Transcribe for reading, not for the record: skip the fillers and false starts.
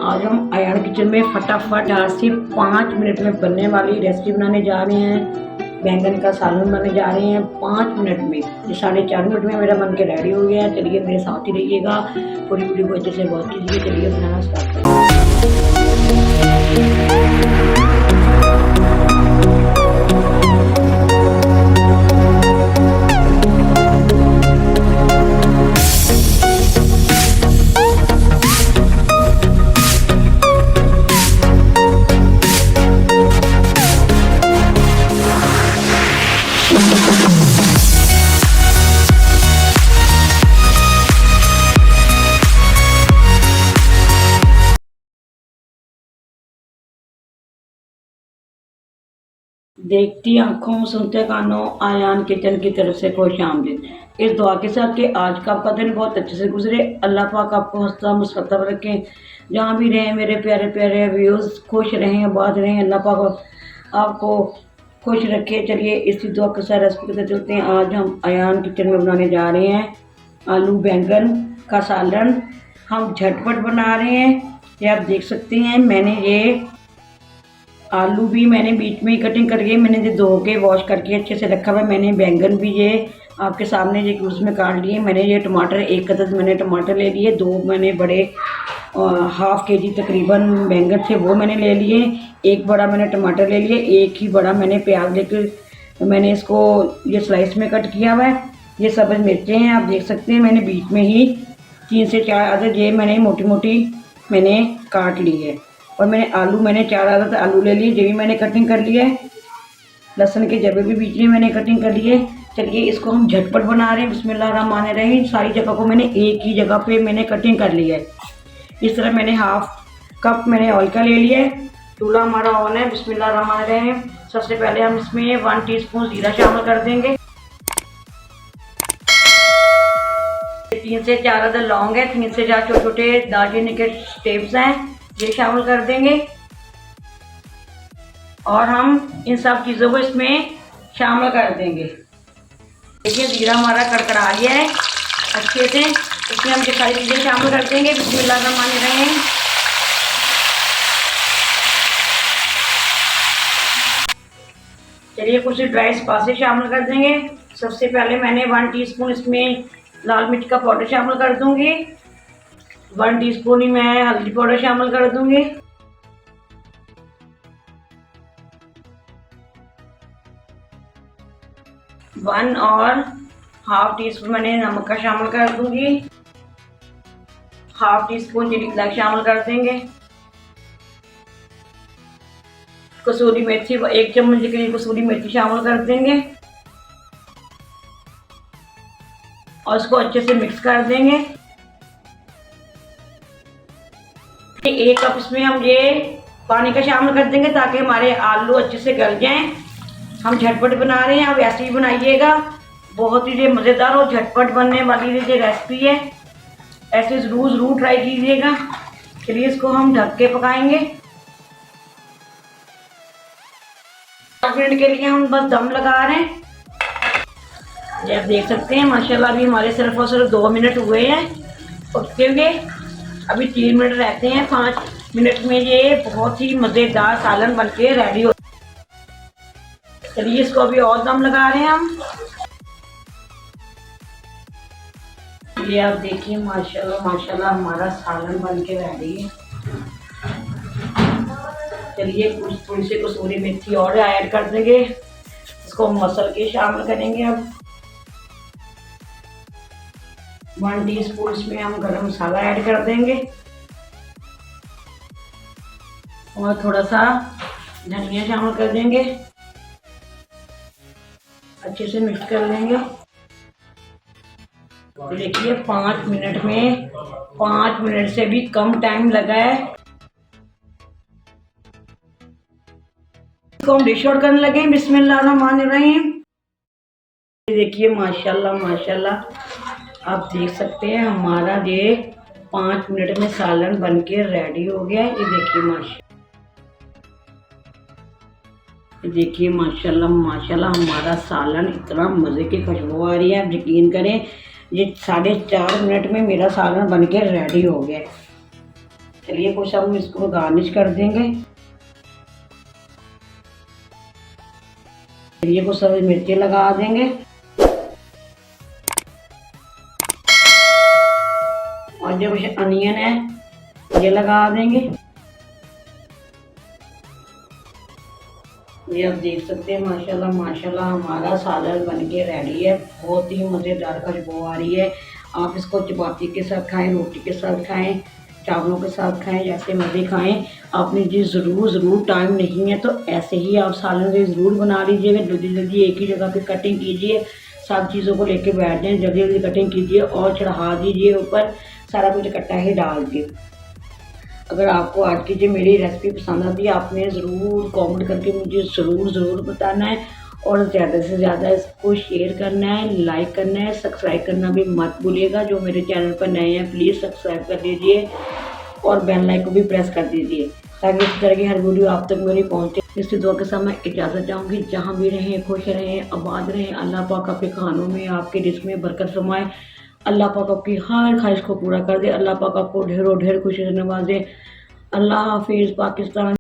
आज हम आयान किचन में फटाफट आज से 5 मिनट में बनने वाली रेसिपी बनाने जा रहे हैं। बैंगन का सालन बनाने जा रहे हैं 5 मिनट में। ये 4.5 मिनट में मेरा बन के रेडी हो गया है। चलिए मेरे साथ ही रहिएगा, पूरी वीडियो को अच्छे से वॉच कीजिए। चलिए बनाना स्टार्ट करें। देखती आंखों सुनते कानों, आयान किचन की तरफ से खुश आमदीद। इस दुआ के साथ कि आज का आपका दिन बहुत अच्छे से गुजरे। अल्लाह पाक आपको हंसता मुस्कुराता रखें। जहाँ भी रहें मेरे प्यारे प्यारे व्यूज़, खुश रहें, आबाद रहें। अल्लाह पाक आपको खुश रखे। चलिए इसी दुआ के साथ रेसिपी के साथ चलते हैं। आज हम आयान किचन में बनाने जा रहे हैं आलू बैंगन का सालन। हम झटपट बना रहे हैं। ये आप देख सकते हैं, मैंने ये आलू भी मैंने बीच में ही कटिंग करके मैंने ये धो के वॉश करके अच्छे से रखा हुआ है। मैंने बैंगन भी ये आपके सामने ये उसमें काट लिए। मैंने ये टमाटर, एक अदद मैंने टमाटर ले लिए। 2 मैंने बड़े हाफ केजी तकरीबन बैंगन थे वो मैंने ले लिए। एक बड़ा मैंने टमाटर ले लिए। एक ही बड़ा मैंने प्याज लेकर मैंने इसको ये स्लाइस में कट किया हुआ है। ये सब्ज़ मिर्चें हैं, आप देख सकते हैं। मैंने बीच में ही 3 से 4 अदद ये मैंने मोटी मोटी मैंने काट ली है। और मैंने आलू, मैंने 4 अदद आलू ले लिए, जो भी मैंने कटिंग कर लिया है। लहसुन के जबे भी बीच में मैंने कटिंग कर लिए। चलिए इसको हम झटपट बना रहे हैं। बिस्मिल्लाहिर्रहमानिर्रहीम। सारी जगह को मैंने एक ही जगह पे मैंने कटिंग कर लिया है। इस तरह मैंने हाफ कप मैंने ऑयल का ले लिया है। चूल्हा हमारा ऑन है। बिस्मिल्लाहिर्रहमानिर्रहीम। सबसे पहले हम इसमें 1 टीस्पून जीरा शामिल कर देंगे। 3 से 4 अदद लौंग है। 3 से 4 छोटे छोटे दालचीनी के स्टेप्स हैं, ये शामिल कर देंगे। और हम इन सब चीज़ों को इसमें शामिल कर देंगे। देखिए जीरा हमारा कड़कड़ा गया है अच्छे से। इसमें हम ये सारी चीज़ें शामिल कर देंगे। बिस्मिल्लाहिर्रहमानिर्रहीम। चलिए कुछ ड्राई स्पाइसेस शामिल कर देंगे। सबसे पहले मैंने 1 टीस्पून इसमें लाल मिर्च का पाउडर शामिल कर दूंगी। 1 टीस्पून ही मैं हल्दी पाउडर शामिल कर दूंगी। वन और हाफ टीस्पून मैंने नमक का शामिल कर दूंगी। हाफ टीस्पून चिली फ्लेक्स शामिल कर देंगे। कसूरी मेथी 1 चम्मच के लिए कसूरी मेथी शामिल कर देंगे और इसको अच्छे से मिक्स कर देंगे। 1 कप इसमें हम ये पानी का शामिल कर देंगे ताकि हमारे आलू अच्छे से गल जाएं। हम झटपट बना रहे हैं, आप ऐसे ही बनाइएगा। बहुत ही मज़ेदार और झटपट बनने वाली ये रेसिपी है। ऐसे ज़रूर ट्राई कीजिएगा। चलिए इसको हम ढक के पकाएंगे। 5 मिनट के लिए हम बस दम लगा रहे हैं। ये आप देख सकते हैं माशाल्लाह अभी हमारे सिर्फ और सिर्फ 2 मिनट हुए हैं पकते हुए। अभी 3 मिनट रहते हैं। 5 मिनट में ये बहुत ही मज़ेदार सालन बनके रेडी हो। चलिए इसको अभी और दम लगा रहे हैं हम। ये आप देखिए माशाल्लाह माशाल्लाह हमारा सालन बनके रेडी है। चलिए कुछ थोड़ी सी कसूरी मेथी और ऐड कर देंगे। इसको मसल के शामिल करेंगे। अब 1 टीस्पून इसमें हम गरम मसाला ऐड कर देंगे और थोड़ा सा धनिया शामिल कर देंगे। अच्छे से मिक्स कर लेंगे। तो देखिए 5 मिनट में 5 मिनट से भी कम टाइम लगा है। इसको हम डिश आउट करने लगे। बिस्मिल्लाहिर्रहमानिर्रहीम। देखिए माशाल्लाह माशाल्लाह आप देख सकते हैं हमारा ये 5 मिनट में सालन बनके रेडी हो गया है। ये देखिए माशाल्लाह माशाल्लाह हमारा सालन इतना मज़े की खुशबू आ रही है। आप यकीन करें ये 4.5 मिनट में मेरा सालन बनके रेडी हो गया। चलिए कुछ हम इसको गार्निश कर देंगे। चलिए कुछ सब्ज़ मिर्ची लगा देंगे और जो कुछ अनियन है ये लगा देंगे। ये आप देख सकते हैं माशाल्लाह माशाल्लाह हमारा सालन बन के रेडी है। बहुत ही मज़ेदार खुशबू आ रही है। आप इसको चपाती के साथ खाएं, रोटी के साथ खाएं, चावलों के साथ खाएं, जैसे मर्ज़ी खाएं। आपने जी ज़रूर टाइम नहीं है तो ऐसे ही आप सालन को ज़रूर बना लीजिएगा। जल्दी जल्दी एक ही जगह पे कटिंग कीजिए, सब चीज़ों को लेके बैठ जाएँ, जल्दी जल्दी कटिंग कीजिए और चढ़ा दीजिए ऊपर, सारा कुछ इकट्ठा ही डाल दिए। अगर आपको आज की जो मेरी रेसिपी पसंद आती है आपने ज़रूर कमेंट करके मुझे ज़रूर बताना है और ज़्यादा से ज़्यादा इसको शेयर करना है, लाइक करना है, सब्सक्राइब करना भी मत भूलिएगा। जो मेरे चैनल पर नए हैं प्लीज़ सब्सक्राइब कर दीजिए और बेल आइकन को भी प्रेस कर दीजिए ताकि इस तरह की हर वीडियो आप तक मेरी पहुँचे। इसी दुआ के साथ मैं इजाज़त चाहूँगी। जहाँ भी रहें खुश रहें, आबाद रहें। अल्लाह पाक आपके खानों में, आपके रिज़्क़ में बरकत फरमाए। अल्लाह पाक आपकी हर ख्वाहिश को पूरा कर दे। अल्लाह पाक आपको ढेरों ढेर खुशी से नवाजे। अल्लाह हाफिज़। पाकिस्तान।